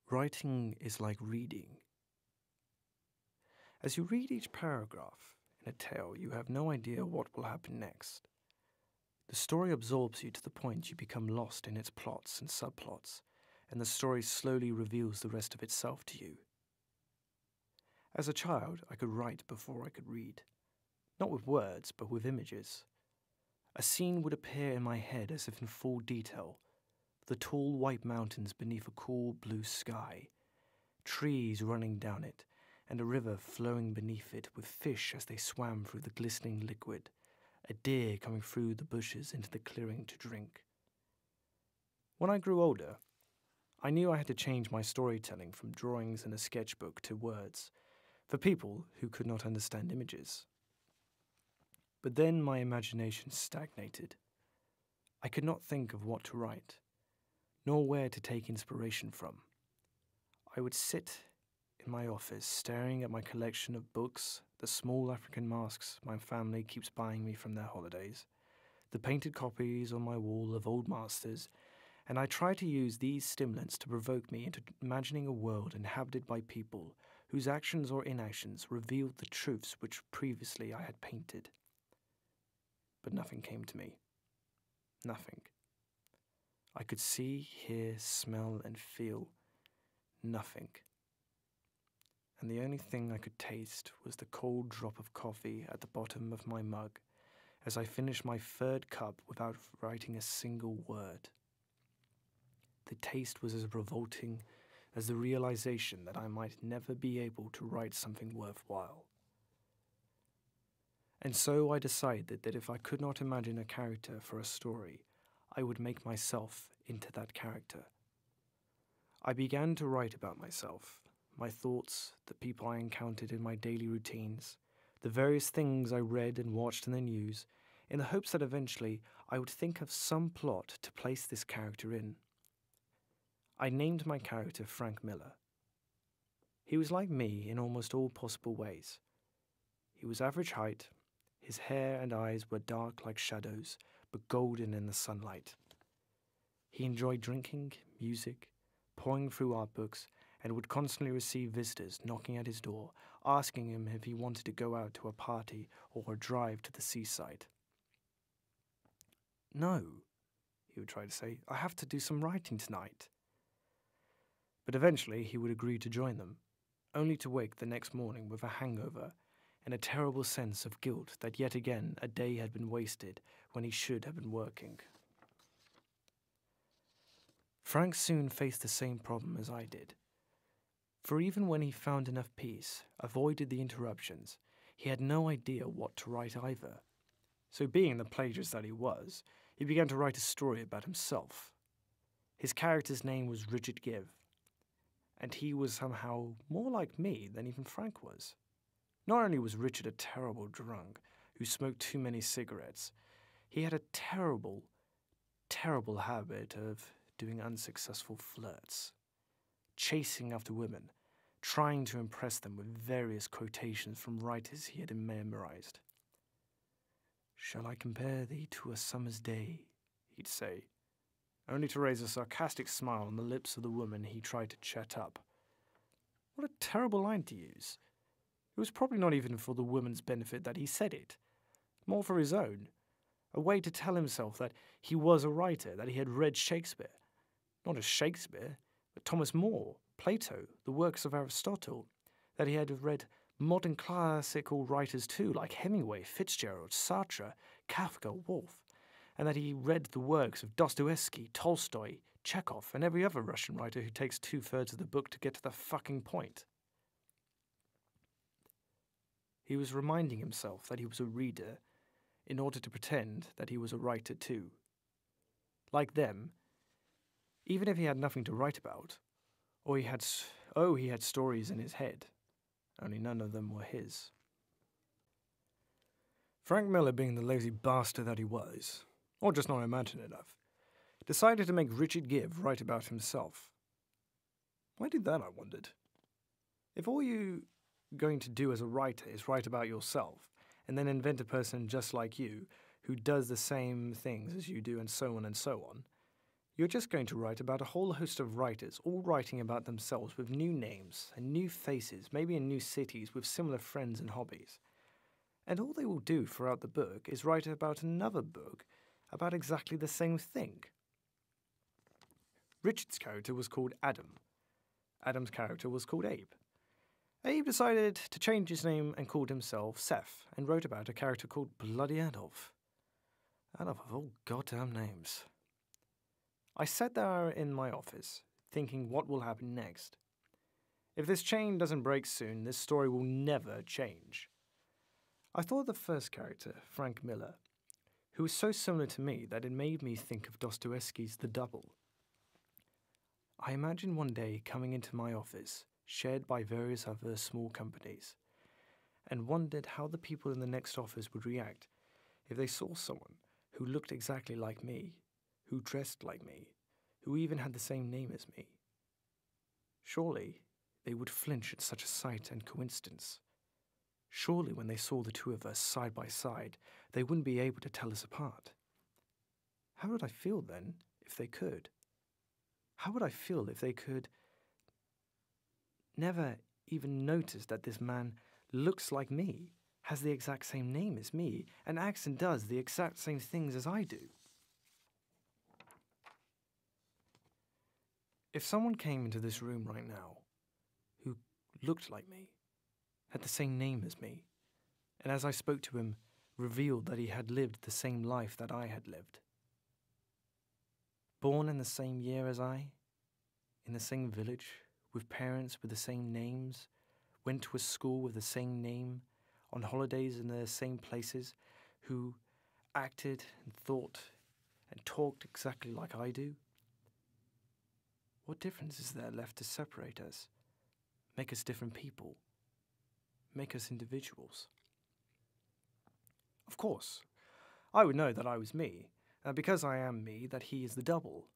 Writing is like reading. As you read each paragraph in a tale, you have no idea what will happen next. The story absorbs you to the point you become lost in its plots and subplots, and the story slowly reveals the rest of itself to you. As a child, I could write before I could read. Not with words, but with images. A scene would appear in my head as if in full detail. The tall white mountains beneath a cool blue sky, trees running down it, and a river flowing beneath it with fish as they swam through the glistening liquid, a deer coming through the bushes into the clearing to drink. When I grew older, I knew I had to change my storytelling from drawings in a sketchbook to words, for people who could not understand images. But then my imagination stagnated. I could not think of what to write, nor where to take inspiration from. I would sit in my office staring at my collection of books, the small African masks my family keeps buying me from their holidays, the painted copies on my wall of old masters, and I try to use these stimulants to provoke me into imagining a world inhabited by people whose actions or inactions revealed the truths which previously I had painted. But nothing came to me. Nothing. I could see, hear, smell, and feel nothing. And the only thing I could taste was the cold drop of coffee at the bottom of my mug as I finished my third cup without writing a single word. The taste was as revolting as the realization that I might never be able to write something worthwhile. And so I decided that if I could not imagine a character for a story, I would make myself into that character. I began to write about myself, my thoughts, the people I encountered in my daily routines, the various things I read and watched in the news, in the hopes that eventually I would think of some plot to place this character in. I named my character Frank Miller. He was like me in almost all possible ways. He was average height, his hair and eyes were dark like shadows, but golden in the sunlight. He enjoyed drinking, music, poring through art books, and would constantly receive visitors knocking at his door, asking him if he wanted to go out to a party or a drive to the seaside. "No," he would try to say, "I have to do some writing tonight." But eventually he would agree to join them, only to wake the next morning with a hangover and a terrible sense of guilt that yet again a day had been wasted when he should have been working. Frank soon faced the same problem as I did. For even when he found enough peace, avoided the interruptions, he had no idea what to write either. So being the plagiarist that he was, he began to write a story about himself. His character's name was Richard Give, and he was somehow more like me than even Frank was. Not only was Richard a terrible drunk who smoked too many cigarettes, he had a terrible, terrible habit of doing unsuccessful flirts, chasing after women, trying to impress them with various quotations from writers he had memorized. "Shall I compare thee to a summer's day?" he'd say, only to raise a sarcastic smile on the lips of the woman he tried to chat up. What a terrible line to use. It was probably not even for the woman's benefit that he said it, more for his own, a way to tell himself that he was a writer, that he had read Shakespeare. Not just Shakespeare, but Thomas More, Plato, the works of Aristotle, that he had read modern classical writers too, like Hemingway, Fitzgerald, Sartre, Kafka, Woolf, and that he read the works of Dostoevsky, Tolstoy, Chekhov, and every other Russian writer who takes 2/3 of the book to get to the fucking point. He was reminding himself that he was a reader in order to pretend that he was a writer too. Like them, even if he had nothing to write about, or he had stories in his head, only none of them were his. Frank Miller, being the lazy bastard that he was, or just not imaginative enough, decided to make Richard Give write about himself. Why did that, I wondered? If all you going to do as a writer is write about yourself, and then invent a person just like you, who does the same things as you do and so on, You're just going to write about a whole host of writers, all writing about themselves with new names and new faces, maybe in new cities with similar friends and hobbies. And all they will do throughout the book is write about another book about exactly the same thing. Richard's character was called Adam. Adam's character was called Abe. Abe decided to change his name and called himself Seth, and wrote about a character called Bloody Adolf. Adolf of all goddamn names. I sat there in my office, thinking what will happen next. If this chain doesn't break soon, this story will never change. I thought of the first character, Frank Miller, who was so similar to me that it made me think of Dostoevsky's The Double. I imagined one day coming into my office, shared by various other small companies, and wondered how the people in the next office would react if they saw someone who looked exactly like me, who dressed like me, who even had the same name as me. Surely they would flinch at such a sight and coincidence. Surely when they saw the two of us side by side, they wouldn't be able to tell us apart. How would I feel then if they could? How would I feel if they could never even notice that this man looks like me, has the exact same name as me, and acts and does the exact same things as I do? If someone came into this room right now who looked like me, had the same name as me, and as I spoke to him, revealed that he had lived the same life that I had lived, born in the same year as I, in the same village, with parents with the same names, went to a school with the same name, on holidays in the same places, who acted and thought and talked exactly like I do, what difference is there left to separate us, make us different people, make us individuals? Of course, I would know that I was me, and because I am me, that he is the double.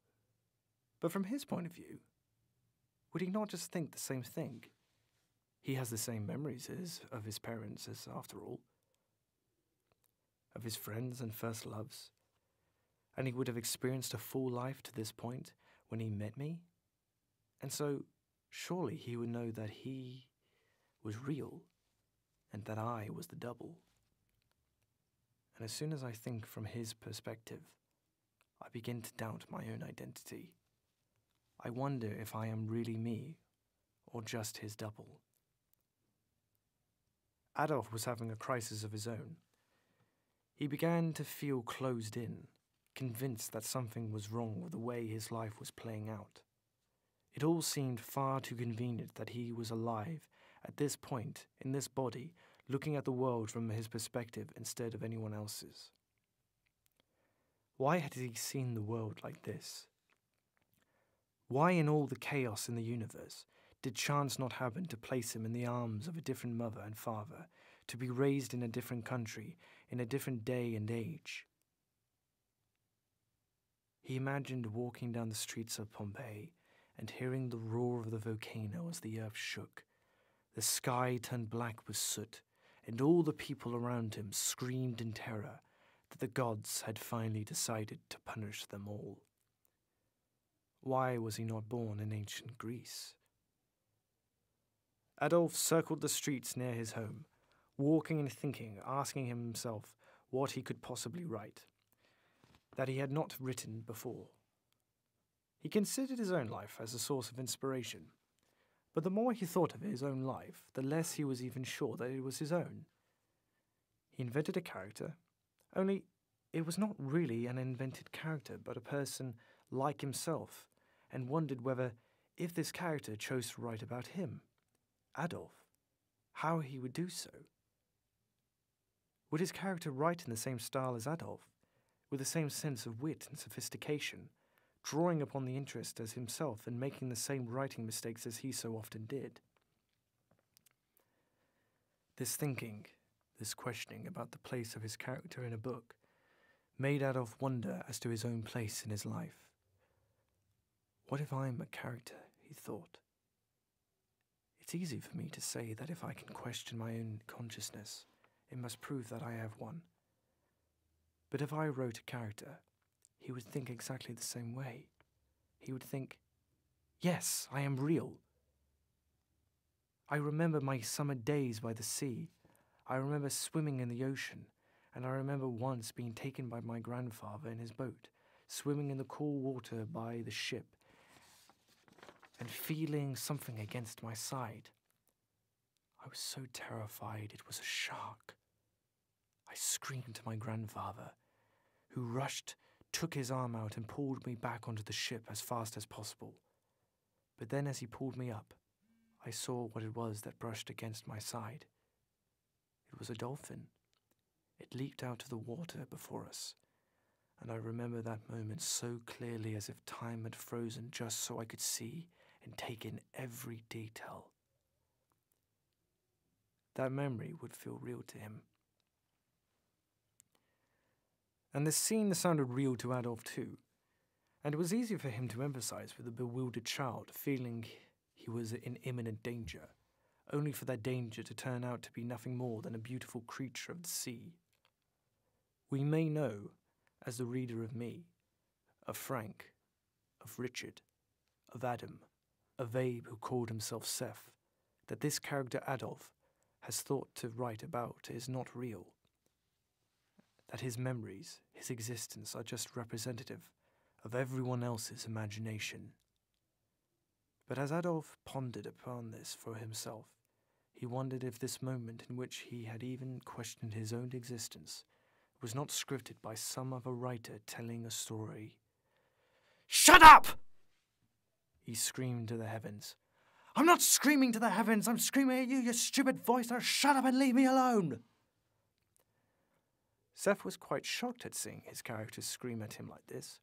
But from his point of view, would he not just think the same thing? He has the same memories of his parents as, after all, of his friends and first loves, and he would have experienced a full life to this point when he met me, and so surely he would know that he was real and that I was the double. And as soon as I think from his perspective, I begin to doubt my own identity. I wonder if I am really me or just his double. Adolf was having a crisis of his own. He began to feel closed in, convinced that something was wrong with the way his life was playing out. It all seemed far too convenient that he was alive at this point, in this body, looking at the world from his perspective instead of anyone else's. Why had he seen the world like this? Why, in all the chaos in the universe, did chance not happen to place him in the arms of a different mother and father, to be raised in a different country, in a different day and age? He imagined walking down the streets of Pompeii and hearing the roar of the volcano as the earth shook. The sky turned black with soot, and all the people around him screamed in terror that the gods had finally decided to punish them all. Why was he not born in ancient Greece? Adolf circled the streets near his home, walking and thinking, asking himself what he could possibly write, that he had not written before. He considered his own life as a source of inspiration, but the more he thought of his own life, the less he was even sure that it was his own. He invented a character, only it was not really an invented character, but a person like himself, and wondered whether, if this character chose to write about him, Adolf, how he would do so. Would his character write in the same style as Adolf, with the same sense of wit and sophistication, drawing upon the interest as himself and making the same writing mistakes as he so often did? This thinking, this questioning about the place of his character in a book, made Adolf wonder as to his own place in his life. What if I'm a character, he thought. It's easy for me to say that if I can question my own consciousness, it must prove that I have one. But if I wrote a character, he would think exactly the same way. he would think, "Yes, I am real." I remember my summer days by the sea. I remember swimming in the ocean, and I remember once being taken by my grandfather in his boat, swimming in the cool water by the ship, and feeling something against my side. I was so terrified it was a shark. I screamed to my grandfather, who rushed, took his arm out and pulled me back onto the ship as fast as possible. But then as he pulled me up, I saw what it was that brushed against my side. It was a dolphin. It leaped out of the water before us, and I remember that moment so clearly as if time had frozen just so I could see and take in every detail. That memory would feel real to him. And the scene sounded real to Adolf too, and it was easy for him to empathize with the bewildered child, feeling he was in imminent danger, only for that danger to turn out to be nothing more than a beautiful creature of the sea. We may know, as the reader of me, of Frank, of Richard, of Adam, of Abe who called himself Seth, that this character Adolf has thought to write about is not real, that his memories, his existence are just representative of everyone else's imagination. But as Adolf pondered upon this for himself, he wondered if this moment in which he had even questioned his own existence was not scripted by some other writer telling a story. "Shut up!" he screamed to the heavens. "I'm not screaming to the heavens, I'm screaming at you, you stupid voice! Now shut up and leave me alone!" Seth was quite shocked at seeing his character scream at him like this.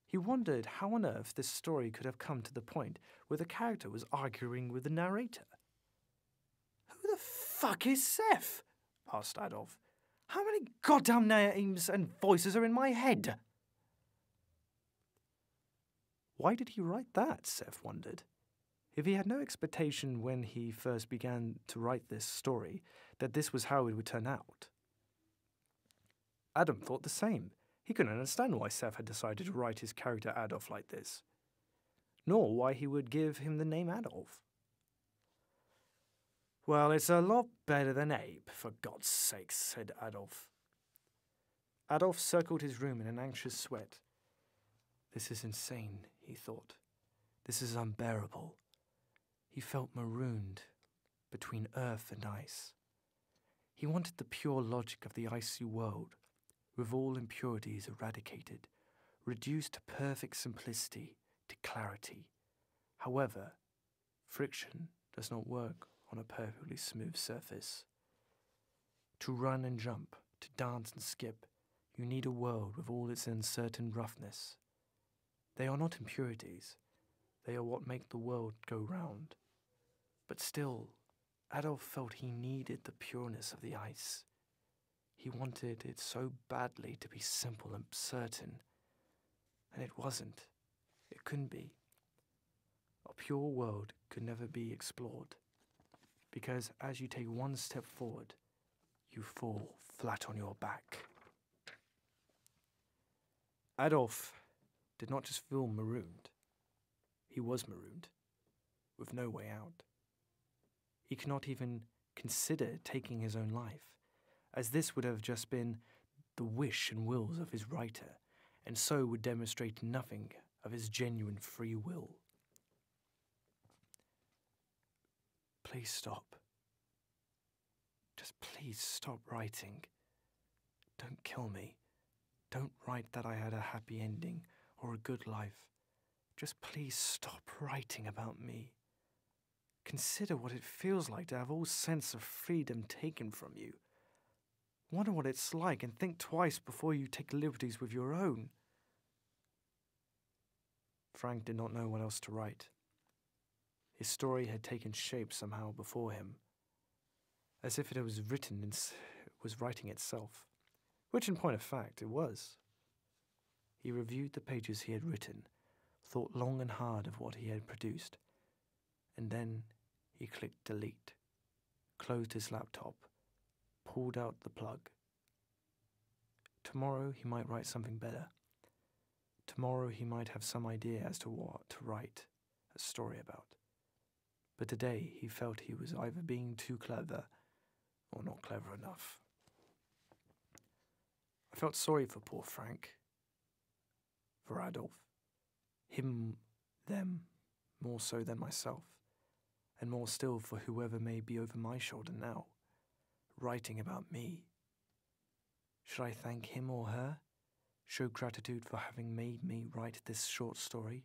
He wondered how on earth this story could have come to the point where the character was arguing with the narrator. "Who the fuck is Seth?" asked Adolf. "How many goddamn names and voices are in my head?" Why did he write that, Seth wondered. If he had no expectation when he first began to write this story that this was how it would turn out. Adam thought the same. He couldn't understand why Seth had decided to write his character Adolf like this, nor why he would give him the name Adolf. "Well, it's a lot better than Abe, for God's sake," said Adolf. Adolf circled his room in an anxious sweat. This is insane, he thought. This is unbearable. He felt marooned between earth and ice. He wanted the pure logic of the icy world, with all impurities eradicated, reduced to perfect simplicity, to clarity. However, friction does not work on a perfectly smooth surface. To run and jump, to dance and skip, you need a world with all its uncertain roughness. They are not impurities, they are what make the world go round. But still, Adolf felt he needed the pureness of the ice. He wanted it so badly to be simple and certain, and it wasn't. It couldn't be. A pure world could never be explored, because as you take one step forward, you fall flat on your back. Adolf did not just feel marooned. He was marooned, with no way out. He could not even consider taking his own life, as this would have just been the wish and wills of his writer, and so would demonstrate nothing of his genuine free will. Please stop. Just please stop writing. Don't kill me. Don't write that I had a happy ending or a good life. Just please stop writing about me. Consider what it feels like to have all sense of freedom taken from you. Wonder what it's like and think twice before you take liberties with your own. Frank did not know what else to write. His story had taken shape somehow before him, as if it was writing itself, which in point of fact it was. He reviewed the pages he had written, thought long and hard of what he had produced, and then he clicked delete, closed his laptop, pulled out the plug. Tomorrow he might write something better. Tomorrow he might have some idea as to what to write a story about. But today he felt he was either being too clever or not clever enough. I felt sorry for poor Frank, for Adolf, him, them, more so than myself, and more still for whoever may be over my shoulder now, writing about me. Should I thank him or her? Show gratitude for having made me write this short story?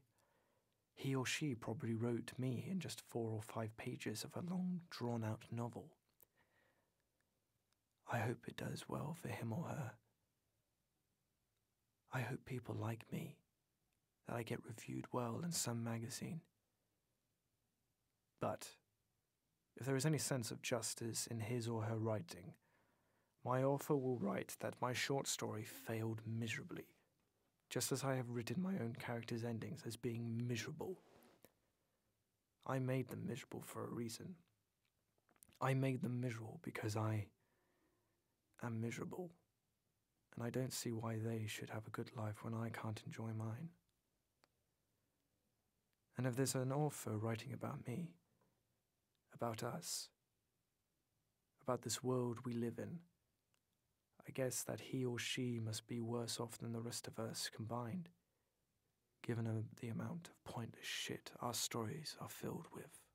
He or she probably wrote me in just 4 or 5 pages of a long, drawn-out novel. I hope it does well for him or her. I hope people like me, that I get reviewed well in some magazine. But if there is any sense of justice in his or her writing, my author will write that my short story failed miserably, just as I have written my own characters' endings as being miserable. I made them miserable for a reason. I made them miserable because I am miserable, and I don't see why they should have a good life when I can't enjoy mine. And if there's an author writing about me, about us, about this world we live in, I guess that he or she must be worse off than the rest of us combined, given the amount of pointless shit our stories are filled with.